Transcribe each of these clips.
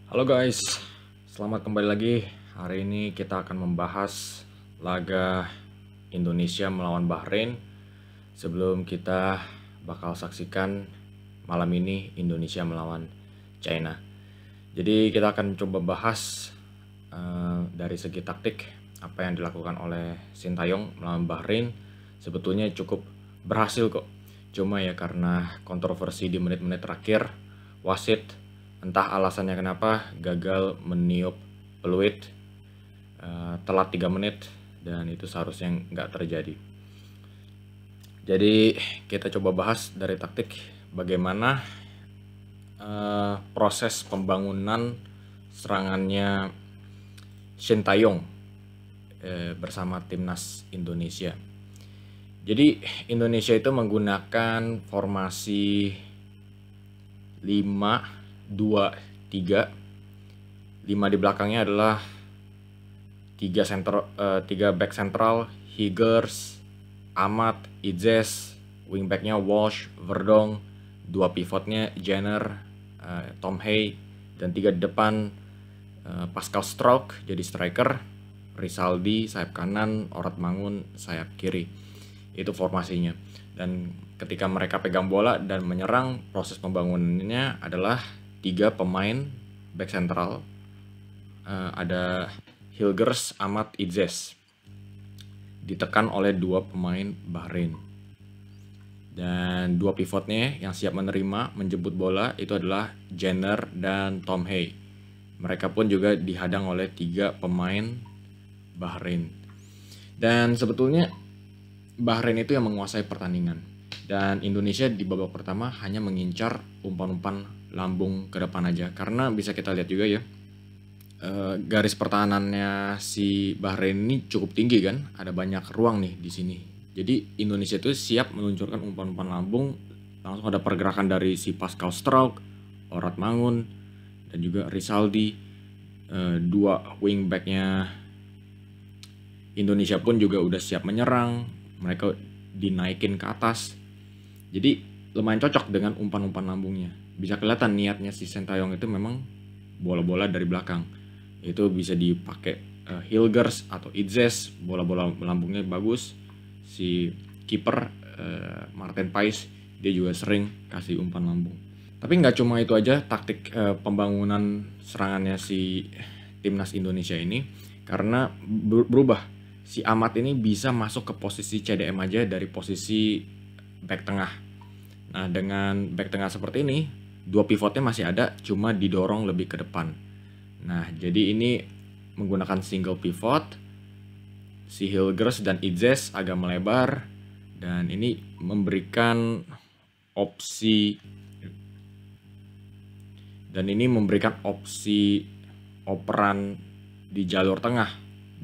Halo guys, selamat kembali lagi. Hari ini kita akan membahas laga Indonesia melawan Bahrain. Sebelum kita bakal saksikan malam ini Indonesia melawan China. Jadi kita akan coba bahas dari segi taktik apa yang dilakukan oleh Sintayong melawan Bahrain. Sebetulnya cukup berhasil kok. Cuma ya karena kontroversi di menit-menit terakhir, wasit entah alasannya kenapa gagal meniup peluit telat 3 menit, dan itu seharusnya nggak terjadi. Jadi kita coba bahas dari taktik bagaimana proses pembangunan serangannya Sintayong bersama timnas Indonesia. Jadi Indonesia itu menggunakan formasi 5-2-3. 5 di belakangnya adalah 3 back sentral, Higers, Ahmad, Idzes, wingbacknya Walsh, Verdong, 2 pivotnya Jenner, Tom Hay, dan 3 di depan Pascal Struijk jadi striker, Rizaldi sayap kanan, Orad Mangun sayap kiri. Itu formasinya. Dan ketika mereka pegang bola dan menyerang, proses pembangunannya adalah 3 pemain back sentral, ada Hilgers, Ahmad, Idzes, ditekan oleh 2 pemain Bahrain. Dan 2 pivotnya yang siap menerima menjemput bola itu adalah Jenner dan Tom Hay. Mereka pun juga dihadang oleh 3 pemain Bahrain. Dan sebetulnya Bahrain itu yang menguasai pertandingan, dan Indonesia di babak pertama hanya mengincar umpan-umpan lambung ke depan aja, karena bisa kita lihat juga ya, garis pertahanannya si Bahrain ini cukup tinggi kan, ada banyak ruang nih di sini. Jadi Indonesia itu siap meluncurkan umpan-umpan lambung, langsung ada pergerakan dari si Pascal Struijk, Orad Mangun, dan juga Rizaldi. 2 wingbacknya Indonesia pun juga udah siap menyerang, mereka dinaikin ke atas. Jadi lumayan cocok dengan umpan-umpan lambungnya. Bisa kelihatan niatnya si Sintayong itu memang bola-bola dari belakang. Itu bisa dipakai Hilgers atau Idzes, bola-bola lambungnya bagus. Si kiper Martin Pais, dia juga sering kasih umpan lambung. Tapi nggak cuma itu aja taktik pembangunan serangannya si timnas Indonesia ini, karena berubah. Si Ahmad ini bisa masuk ke posisi CDM aja dari posisi back tengah. Nah, dengan back tengah seperti ini, 2 pivotnya masih ada, cuma didorong lebih ke depan. Nah, jadi ini menggunakan single pivot, si Hilgers dan Idzes agak melebar, dan ini memberikan opsi operan di jalur tengah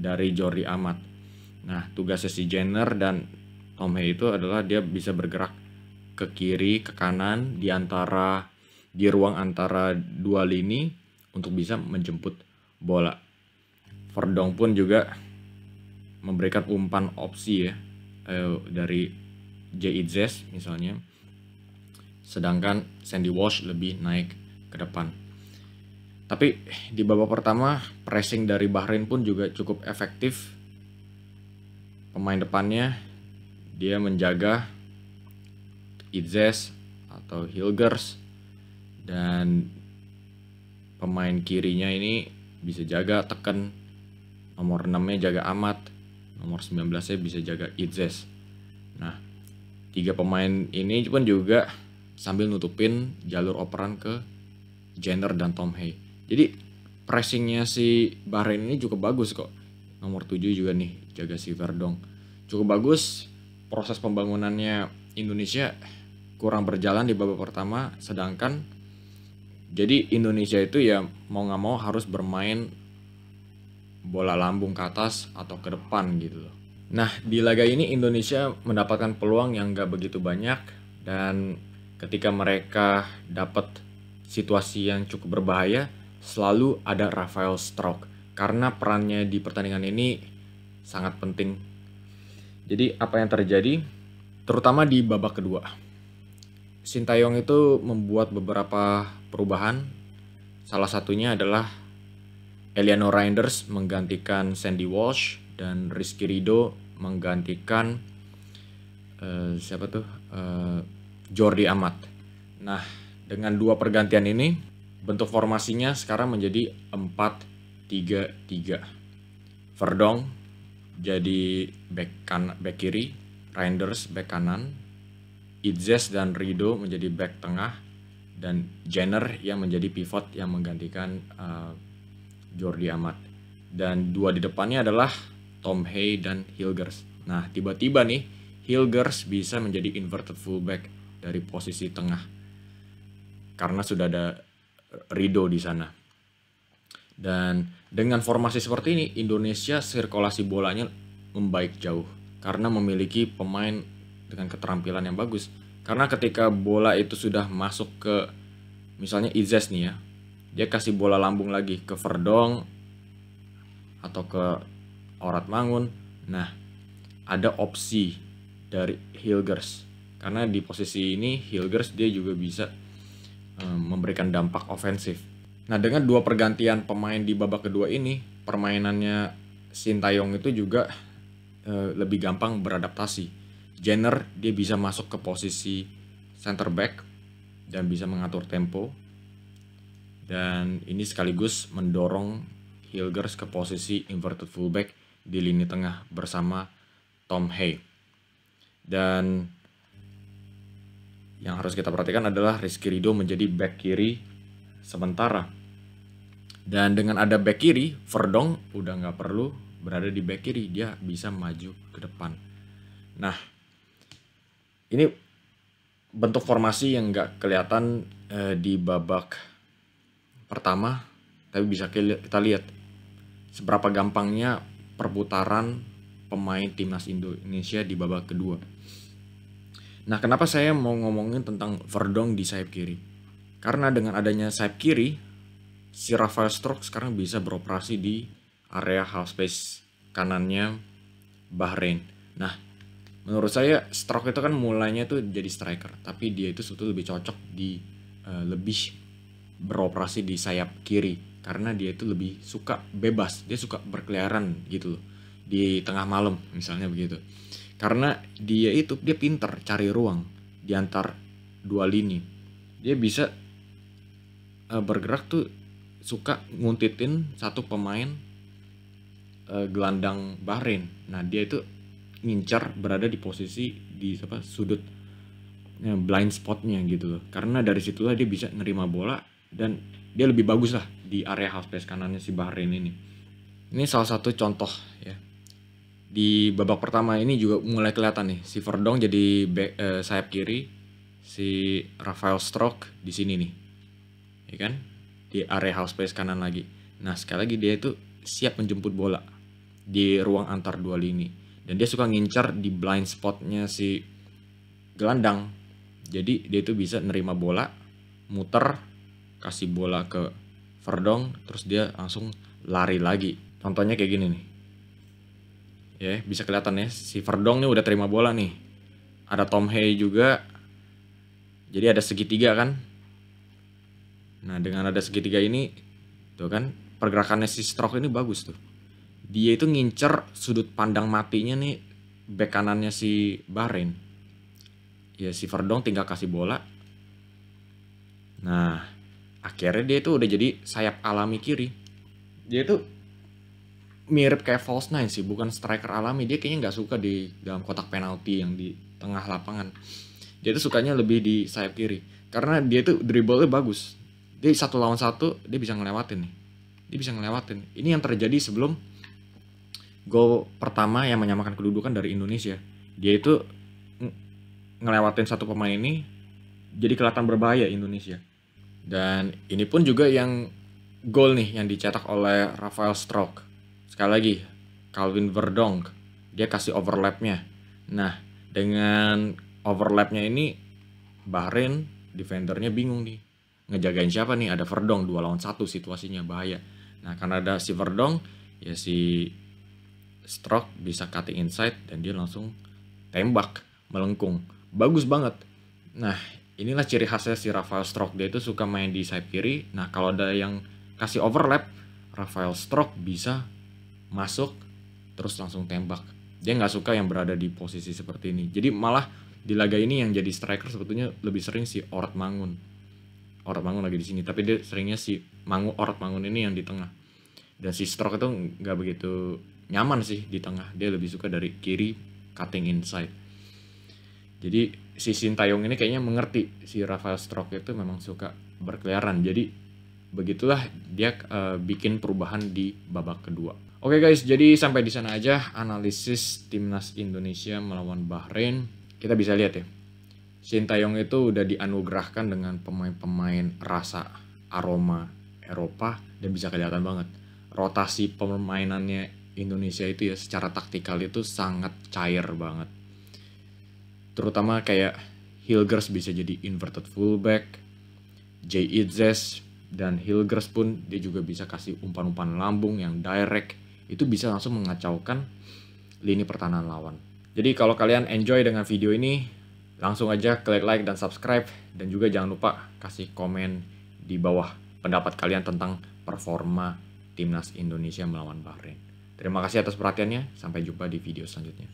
dari Jordi Amat. Nah, tugasnya si Jenner dan Tom Hay itu adalah dia bisa bergerak ke kiri, ke kanan, di ruang antara 2 lini untuk bisa menjemput bola. Verdong pun juga memberikan umpan opsi ya, dari J. Idzes misalnya. Sedangkan Sandy Walsh lebih naik ke depan. Tapi di babak pertama pressing dari Bahrain pun juga cukup efektif. Pemain depannya dia menjaga Idzes atau Hilgers, dan pemain kirinya ini bisa jaga tekan, nomor 6-nya jaga Ahmad, nomor 19-nya bisa jaga Idzes. Nah, 3 pemain ini pun juga sambil nutupin jalur operan ke Jenner dan Tom Hay. Jadi pressingnya si Bahrain ini cukup bagus kok. Nomor 7 juga nih jaga si Verdong. Cukup bagus. Proses pembangunannya Indonesia kurang berjalan di babak pertama, sedangkan jadi Indonesia itu ya mau nggak mau harus bermain bola lambung ke atas atau ke depan gitu loh. Nah, di laga ini Indonesia mendapatkan peluang yang nggak begitu banyak, dan ketika mereka dapat situasi yang cukup berbahaya, selalu ada Rafael Struijk, karena perannya di pertandingan ini sangat penting. Jadi apa yang terjadi, terutama di babak kedua, Sintayong itu membuat beberapa perubahan Salah satunya adalah Eleanor Reinders menggantikan Sandy Walsh dan Rizky Ridho menggantikan Jordi Amat. Nah, dengan dua pergantian ini bentuk formasinya sekarang menjadi 4-3-3. Verdonk jadi back kiri, Reinders back kanan, Idzes dan Ridho menjadi back tengah, dan Jenner yang menjadi pivot yang menggantikan Jordi Amat. Dan dua di depannya adalah Tom Hay dan Hilgers. Nah, tiba-tiba nih Hilgers bisa menjadi inverted fullback dari posisi tengah karena sudah ada Ridho di sana. Dan dengan formasi seperti ini, Indonesia sirkulasi bolanya membaik jauh karena memiliki pemain dengan keterampilan yang bagus. Karena ketika bola itu sudah masuk ke misalnya Idzes nih ya, dia kasih bola lambung lagi ke Verdonk atau ke Orat Mangun. Nah, ada opsi dari Hilgers. Karena di posisi ini Hilgers dia juga bisa memberikan dampak ofensif. Nah, dengan dua pergantian pemain di babak kedua ini, permainannya Sintayong itu juga lebih gampang beradaptasi. Jenner dia bisa masuk ke posisi center back dan bisa mengatur tempo. Dan ini sekaligus mendorong Hilgers ke posisi inverted fullback di lini tengah bersama Tom Hay. Dan yang harus kita perhatikan adalah Rizky Ridho menjadi back kiri sementara. Dan dengan ada back kiri, Verdonk udah nggak perlu berada di back kiri, dia bisa maju ke depan. Nah, ini bentuk formasi yang nggak kelihatan di babak pertama, tapi bisa kita lihat seberapa gampangnya perputaran pemain timnas Indonesia di babak kedua. Nah, kenapa saya mau ngomongin tentang Verdonk di sayap kiri? Karena dengan adanya sayap kiri, si Rafael Strok sekarang bisa beroperasi di area half space kanannya Bahrain. Nah, menurut saya Strok itu kan mulainya tuh jadi striker, tapi dia itu sebetulnya lebih cocok di lebih beroperasi di sayap kiri karena dia itu lebih suka bebas, dia suka berkeliaran gitu loh di tengah malam misalnya begitu. Karena dia pintar cari ruang di antar dua lini. Dia bisa bergerak tuh suka nguntitin satu pemain gelandang Bahrain. Nah, dia itu ngincar berada di posisi di sudut blind spotnya gitu loh. Karena dari situlah dia bisa nerima bola dan dia lebih bagus lah di area half space kanannya si Bahrain ini. Ini salah satu contoh ya. Di babak pertama ini juga mulai kelihatan nih si Verdonk jadi sayap kiri, si Rafael Strok di sini nih. Ya kan? Di area half space kanan lagi. Nah, sekali lagi dia itu siap menjemput bola di ruang antar dua lini. Dan dia suka ngincar di blind spotnya si gelandang. Jadi dia itu bisa nerima bola, muter, kasih bola ke Verdonk, terus dia langsung lari lagi. Contohnya kayak gini nih. Ya, bisa kelihatan ya, si Verdonk nih udah terima bola nih. Ada Tom Hay juga. Jadi ada segitiga kan. Nah, dengan ada segitiga ini tuh kan pergerakannya si Strok ini bagus tuh. Dia itu ngincer sudut pandang matinya nih bek kanannya si Bahrain. Ya, si Verdonk tinggal kasih bola. Nah, akhirnya dia itu udah jadi sayap alami kiri. Dia itu mirip kayak false nine sih, bukan striker alami. Dia kayaknya nggak suka di dalam kotak penalti yang di tengah lapangan. Dia tuh sukanya lebih di sayap kiri karena dia tuh dribble-nya bagus. Dia 1 lawan 1 dia bisa ngelewatin nih. Dia bisa ngelewatin. Ini yang terjadi sebelum gol pertama yang menyamakan kedudukan dari Indonesia. Dia itu ngelewatin satu pemain ini, jadi kelihatan berbahaya Indonesia. Dan ini pun juga yang gol nih yang dicetak oleh Rafael Strok. Sekali lagi, Calvin Verdonk, dia kasih overlapnya. Nah, dengan overlapnya ini, Bahrain defendernya bingung nih. Ngejagain siapa nih? Ada Verdonk 2 lawan 1 situasinya bahaya. Nah, karena ada si Verdonk, ya si Strok bisa cutting inside dan dia langsung tembak, melengkung. Bagus banget. Nah, inilah ciri khasnya si Rafael Strok, dia itu suka main di sayap kiri. Nah kalau ada yang kasih overlap, Rafael Strok bisa masuk terus langsung tembak. Dia nggak suka yang berada di posisi seperti ini. Jadi malah di laga ini yang jadi striker sebetulnya lebih sering si Orad Mangun. Orad Mangun lagi di sini, tapi dia seringnya si Orad Mangun ini yang di tengah. Dan si Strok itu nggak begitu nyaman sih di tengah. Dia lebih suka dari kiri cutting inside. Jadi si Sintayong ini kayaknya mengerti si Rafael Strok itu memang suka berkeliaran. Jadi begitulah dia bikin perubahan di babak kedua. Oke guys, jadi sampai di sana aja analisis timnas Indonesia melawan Bahrain. Kita bisa lihat ya, Sintayong itu udah dianugerahkan dengan pemain-pemain rasa aroma Eropa dan bisa kelihatan banget. Rotasi permainannya Indonesia itu ya secara taktikal itu sangat cair banget. Terutama kayak Hilgers bisa jadi inverted fullback, Jay Itzes dan Hilgers pun dia juga bisa kasih umpan-umpan lambung yang direct. Itu bisa langsung mengacaukan lini pertahanan lawan. Jadi kalau kalian enjoy dengan video ini, langsung aja klik like dan subscribe. Dan juga jangan lupa kasih komen di bawah pendapat kalian tentang performa timnas Indonesia melawan Bahrain. Terima kasih atas perhatiannya, sampai jumpa di video selanjutnya.